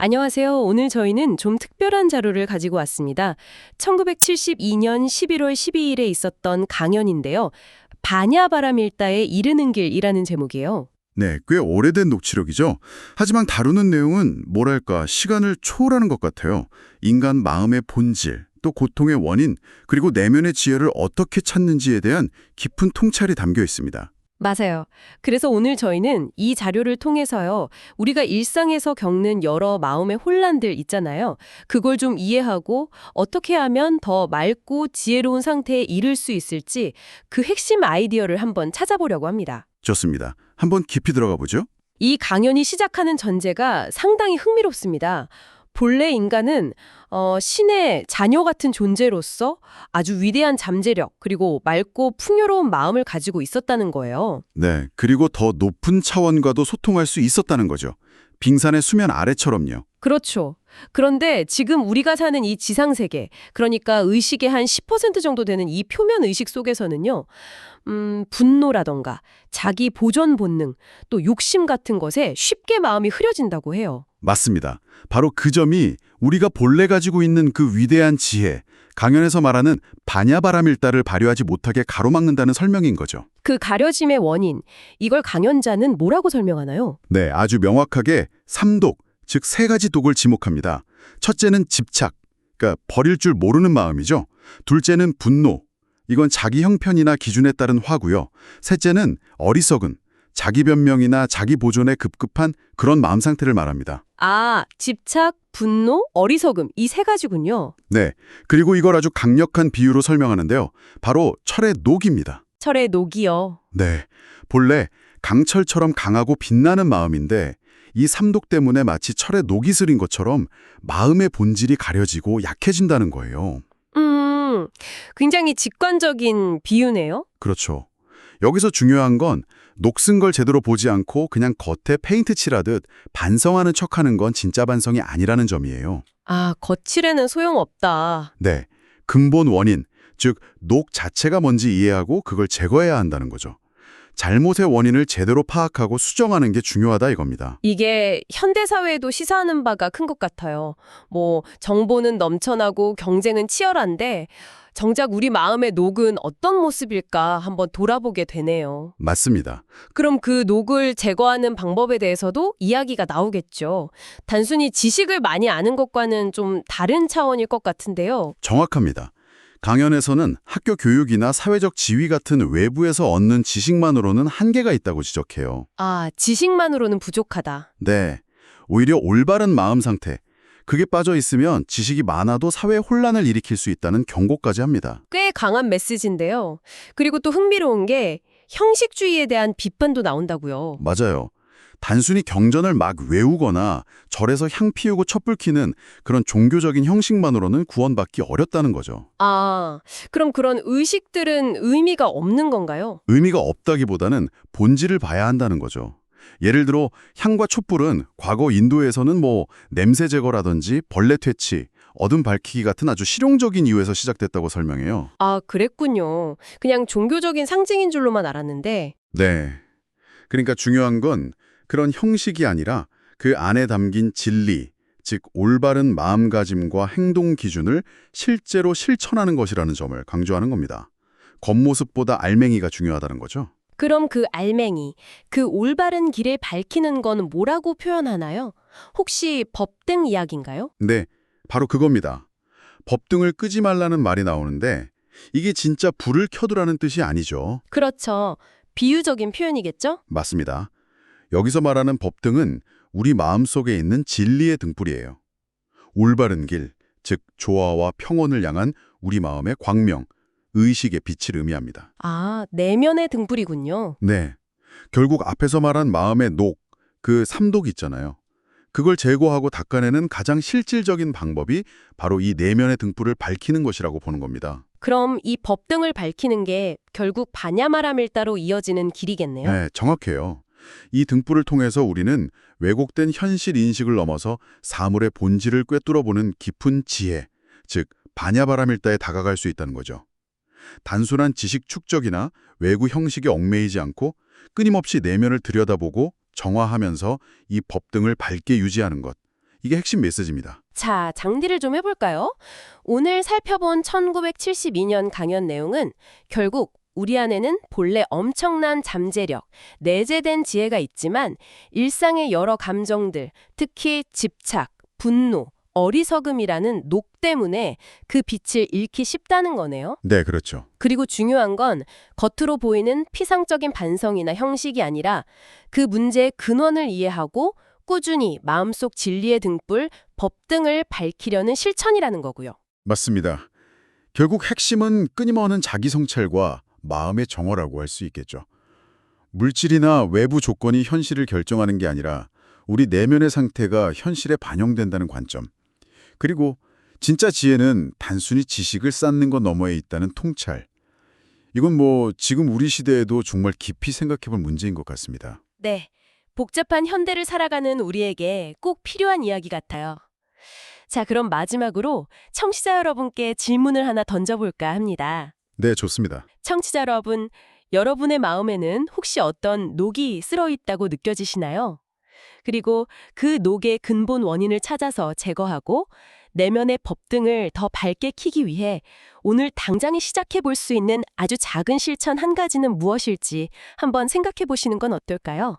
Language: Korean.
안녕하세요. 오늘 저희는 좀 특별한 자료를 가지고 왔습니다. 1972년 11월 12일에 있었던 강연인데요. 바냐바라밀다에 이르는 길이라는 제목이에요. 네, 꽤 오래된 녹취록이죠. 하지만 다루는 내용은 뭐랄까 시간을 초월하는 것 같아요. 인간 마음의 본질, 또 고통의 원인, 그리고 내면의 지혜를 어떻게 찾는지에 대한 깊은 통찰이 담겨 있습니다. 맞아요. 그래서 오늘 저희는 이 자료를 통해서요. 우리가 일상에서 겪는 여러 마음의 혼란들 있잖아요. 그걸 좀 이해하고 어떻게 하면 더 맑고 지혜로운 상태에 이를 수 있을지 그 핵심 아이디어를 한번 찾아보려고 합니다. 좋습니다. 한번 깊이 들어가 보죠. 이 강연이 시작하는 전제가 상당히 흥미롭습니다. 본래 인간은 신의 자녀 같은 존재로서 아주 위대한 잠재력 그리고 맑고 풍요로운 마음을 가지고 있었다는 거예요. 네, 그리고 더 높은 차원과도 소통할 수 있었다는 거죠. 빙산의 수면 아래처럼요. 그렇죠. 그런데 지금 우리가 사는 이 지상세계, 그러니까 의식의 한 10% 정도 되는 이 표면 의식 속에서는요, 분노라던가 자기 보존 본능, 또 욕심 같은 것에 쉽게 마음이 흐려진다고 해요. 맞습니다. 바로 그 점이 우리가 본래 가지고 있는 그 위대한 지혜, 강연에서 말하는 바냐바라밀다를 발휘하지 못하게 가로막는다는 설명인 거죠. 그 가려짐의 원인, 이걸 강연자는 뭐라고 설명하나요? 네, 아주 명확하게 삼독, 즉 세 가지 독을 지목합니다. 첫째는 집착, 그러니까 버릴 줄 모르는 마음이죠. 둘째는 분노, 이건 자기 형편이나 기준에 따른 화고요. 셋째는 어리석은, 자기 변명이나 자기 보존에 급급한 그런 마음 상태를 말합니다. 아, 집착, 분노, 어리석음, 이 세 가지군요. 네, 그리고 이걸 아주 강력한 비유로 설명하는데요. 바로 철의 녹입니다. 철의 녹이요. 네, 본래 강철처럼 강하고 빛나는 마음인데 이 삼독 때문에 마치 철에 녹이 스린 것처럼 마음의 본질이 가려지고 약해진다는 거예요. 굉장히 직관적인 비유네요. 그렇죠. 여기서 중요한 건 녹슨 걸 제대로 보지 않고 그냥 겉에 페인트 칠하듯 반성하는 척하는 건 진짜 반성이 아니라는 점이에요. 아, 거칠에는 소용없다. 네, 근본 원인, 즉 녹 자체가 뭔지 이해하고 그걸 제거해야 한다는 거죠. 잘못의 원인을 제대로 파악하고 수정하는 게 중요하다 이겁니다. 이게 현대사회에도 시사하는 바가 큰 것 같아요. 정보는 넘쳐나고 경쟁은 치열한데 정작 우리 마음의 녹은 어떤 모습일까 한번 돌아보게 되네요. 맞습니다. 그럼 그 녹을 제거하는 방법에 대해서도 이야기가 나오겠죠. 단순히 지식을 많이 아는 것과는 좀 다른 차원일 것 같은데요. 정확합니다. 강연에서는 학교 교육이나 사회적 지위 같은 외부에서 얻는 지식만으로는 한계가 있다고 지적해요. 아, 지식만으로는 부족하다. 네, 오히려 올바른 마음 상태, 그게 빠져 있으면 지식이 많아도 사회 혼란을 일으킬 수 있다는 경고까지 합니다. 꽤 강한 메시지인데요. 그리고 또 흥미로운 게 형식주의에 대한 비판도 나온다고요. 맞아요. 단순히 경전을 막 외우거나 절에서 향 피우고 촛불 켜는 그런 종교적인 형식만으로는 구원받기 어렵다는 거죠. 아, 그럼 그런 의식들은 의미가 없는 건가요? 의미가 없다기보다는 본질을 봐야 한다는 거죠. 예를 들어 향과 촛불은 과거 인도에서는 냄새 제거라든지 벌레 퇴치, 어둠 밝히기 같은 아주 실용적인 이유에서 시작됐다고 설명해요. 아, 그랬군요. 그냥 종교적인 상징인 줄로만 알았는데. 네. 그러니까 중요한 건 그런 형식이 아니라 그 안에 담긴 진리, 즉 올바른 마음가짐과 행동 기준을 실제로 실천하는 것이라는 점을 강조하는 겁니다. 겉모습보다 알맹이가 중요하다는 거죠. 그럼 그 알맹이, 그 올바른 길을 밝히는 건 뭐라고 표현하나요? 혹시 법등 이야기인가요? 네, 바로 그겁니다. 법등을 끄지 말라는 말이 나오는데 이게 진짜 불을 켜두라는 뜻이 아니죠. 그렇죠. 비유적인 표현이겠죠? 맞습니다. 여기서 말하는 법등은 우리 마음속에 있는 진리의 등불이에요. 올바른 길, 즉 조화와 평온을 향한 우리 마음의 광명, 의식의 빛을 의미합니다. 아, 내면의 등불이군요. 네, 결국 앞에서 말한 마음의 녹, 그 삼독 있잖아요. 그걸 제거하고 닦아내는 가장 실질적인 방법이 바로 이 내면의 등불을 밝히는 것이라고 보는 겁니다. 그럼 이 법등을 밝히는 게 결국 바냐마라밀다로 이어지는 길이겠네요. 네, 정확해요. 이 등불을 통해서 우리는 왜곡된 현실 인식을 넘어서 사물의 본질을 꿰뚫어보는 깊은 지혜, 즉 바냐바라밀다에 다가갈 수 있다는 거죠. 단순한 지식 축적이나 외부 형식에 얽매이지 않고 끊임없이 내면을 들여다보고 정화하면서 이 법등을 밝게 유지하는 것. 이게 핵심 메시지입니다. 자, 장디를 좀 해볼까요? 오늘 살펴본 1972년 강연 내용은 결국 우리 안에는 본래 엄청난 잠재력, 내재된 지혜가 있지만 일상의 여러 감정들, 특히 집착, 분노, 어리석음이라는 녹 때문에 그 빛을 잃기 쉽다는 거네요. 네, 그렇죠. 그리고 중요한 건 겉으로 보이는 피상적인 반성이나 형식이 아니라 그 문제의 근원을 이해하고 꾸준히 마음속 진리의 등불, 법 등을 밝히려는 실천이라는 거고요. 맞습니다. 결국 핵심은 끊임없는 자기 성찰과 마음의 정화라고 할 수 있겠죠. 물질이나 외부 조건이 현실을 결정하는 게 아니라 우리 내면의 상태가 현실에 반영된다는 관점. 그리고 진짜 지혜는 단순히 지식을 쌓는 것 너머에 있다는 통찰. 이건 지금 우리 시대에도 정말 깊이 생각해 볼 문제인 것 같습니다. 네, 복잡한 현대를 살아가는 우리에게 꼭 필요한 이야기 같아요. 자, 그럼 마지막으로 청취자 여러분께 질문을 하나 던져볼까 합니다. 네, 좋습니다. 청취자 여러분, 여러분의 마음에는 혹시 어떤 녹이 쓸어 있다고 느껴지시나요? 그리고 그 녹의 근본 원인을 찾아서 제거하고 내면의 법 등을 더 밝게 키기 위해 오늘 당장 시작해 볼 수 있는 아주 작은 실천 한 가지는 무엇일지 한번 생각해 보시는 건 어떨까요?